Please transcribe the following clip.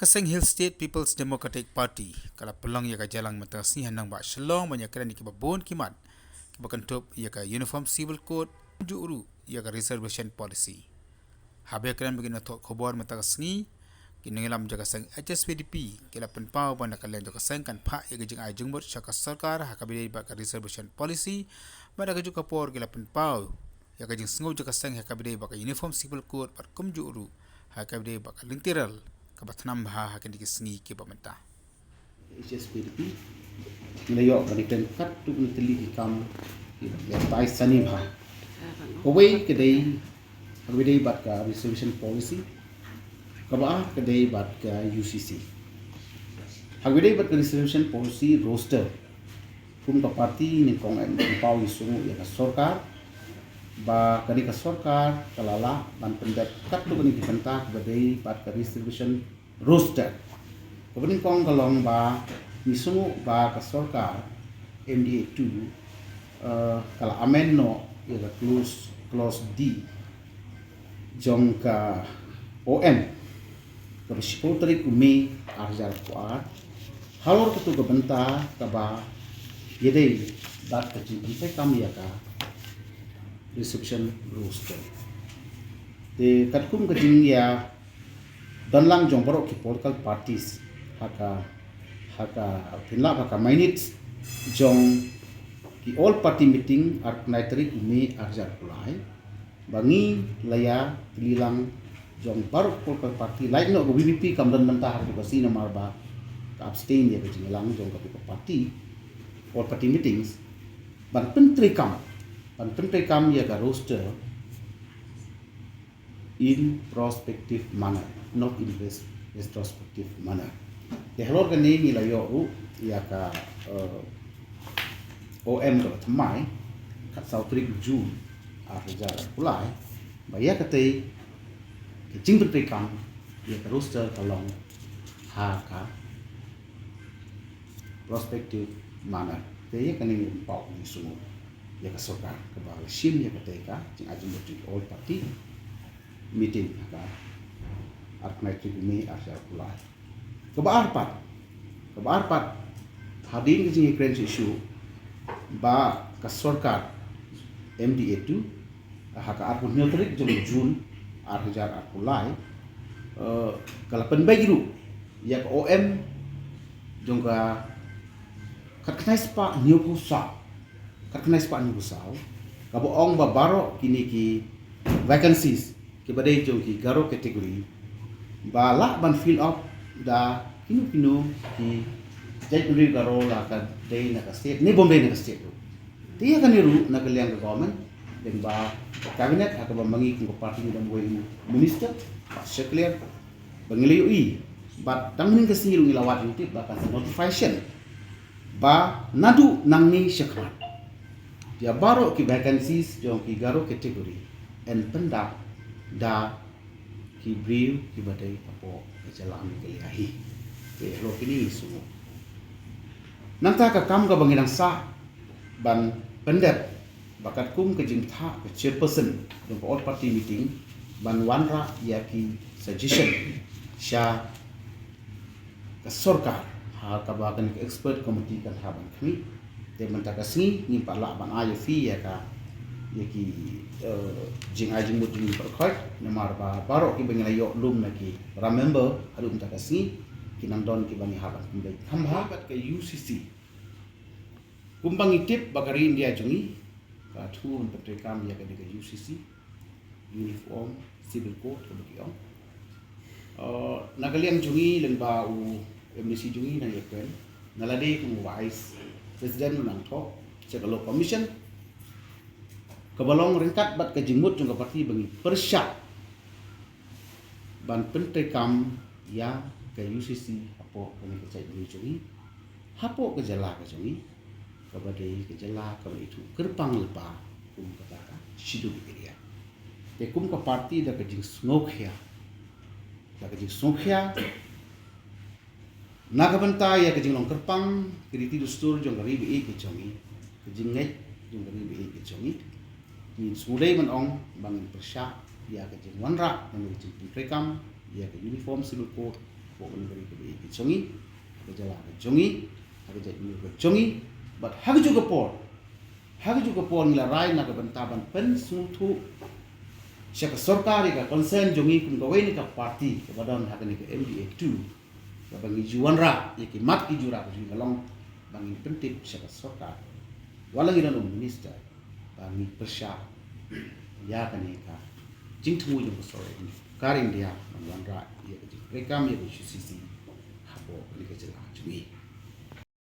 Kaseng Hill State People's Democratic Party kala pelang ya ka jalang mata si hanang ba shalong banyak kira ni kibabon kimat kibakantup ya ka Uniform Civil Code juru ya ka Reservation Policy. Habe kran begin atok khobor mata kasngi kinengelam jaga sang HSPDP kila penpau bana kalen jaga sang kan pha ya gajing ajung bot syaka sarkar hakabide ba ka Reservation Policy bana ka juga por kila penpau ya gajing sngo jaga sang hakabide ba ka Uniform Civil Code par kum juru hakabide ba ka lintiral kabatnam ha hakin dikisngi ke pamenta HSPDP ngayok banikan kat tu teli di kam ya tai sani bha kowei kedai kedai bat ka resolution policy kaba kedai bat ka UCC kedai bat ka resolution policy roster kum ka parti ni kong em pau isu ya ka sarkar ba kani ka sarkar kalala ban pendat kat tu kani dipenta kedai bat ka resolution roster kemudian kong kalong ba isu ba ka sarkar MDA 2 kala amendno ya ka clause D jong ka OM ka Secretary Kumi arjar kuat halor ketu ka benta ka ba yedei bat ka cintai kami ya ka resolution roster de katkum ka jing ya danlang jong borok ki political parties haka pinla haka minutes jong ki all party meeting arknaitri umi arjar kulai bangi laya tililang jong borok political party lain no go BBP kamdan mentah di basi nomor ba ka abstain ya jingelang jong ka party all party meetings ban pentri kam ya ka roster in prospective manner, not in retrospective manner. The halor kan ni layo ya ka OM ka thamai kat sautrik June arja kulai baya katei jing pentai kam ya ka roster kalong ha ka prospective manner. Te kan ni pau ni sungu ya ka sarkar ka ba sim ya katei ka jing ajung all party meeting ka arknaitri ini asal kulai kebarpat hadin ke jing kren issue ba ka sarkar MDA 2 haka arpun neutrik jong Jun arjar kulai kala penbagiru ya ka OM jong ka katnai spa new pusa ka boong ba baro kini ki vacancies ke badai jong ki garo kategori bala ban fill up da kinu ki jai garo la ka dei na ka state ni Bombay na ka state dia kan niru na kaliang ka government den ba cabinet atau ba mangi ko party ni boy minister sekalian bangiliu i but tangning ka siru ngilawat yuti ba ka notification ba nadu nangni syakmat dia baro ki vacancies jong ki garo kategori and pendak da ki brief ki badai apo jalan ke liahi ke lo kini semua nanta ka kam ka banginang sa ban pendet bakat kum ke jingtha ke chairperson do all party meeting ban wanra ya ki suggestion sha ka sarkar ha ka bagan ke expert committee kan ha ban kami de mantaka singi ni pala ban ayo fi ya ka ya ki jing ajing mut jing perkhoi namar ba baro ki bengela yo lum na ki remember alum takasi ki nandon ki bani haban kumbai khamba bat ke UCC kumbang itip bakari India jungi ka thu patre kam ya ke UCC Uniform Civil Code ko ki on nagaliang jungi len ba u MDC jungi na yekwen nalade ku vice president nang tho sekalo commission kebalong ringkat bat ke jimut jong parti bangi persyak ban pentai kam ya ke UCC apo kami ke cai beli jungi hapo ke jala ke jungi ke badai ke jala ke itu kerpang lepa kum kata sidu area te kum ke parti da ke jing smokhya naga benta ya ke jing long kerpang kriti dustur jong ribi ke jungi ke jing net jong ribi ke jungi ni semulai menong bang persyak ya ke jing wanra dan ke jing prekam ya ke Uniform Civil Code po un beri ke jongi ke jala ke jongi ke jadi ke jongi but hagi juga por ngila rai na ke bentaban pen suntu siapa sorkari ka concern jongi kum gawe ni ka parti ke badan hakani ke MDA 2 ka bangi juan ra ye ki mat ki jura ku ngalong bangi pentit siapa sorkar walang ina minister bangi persya ya kani ka jingtu yung sore ini karing dia mangwan ra ye ke rekam ye ku sisi hapo ni ke jela jui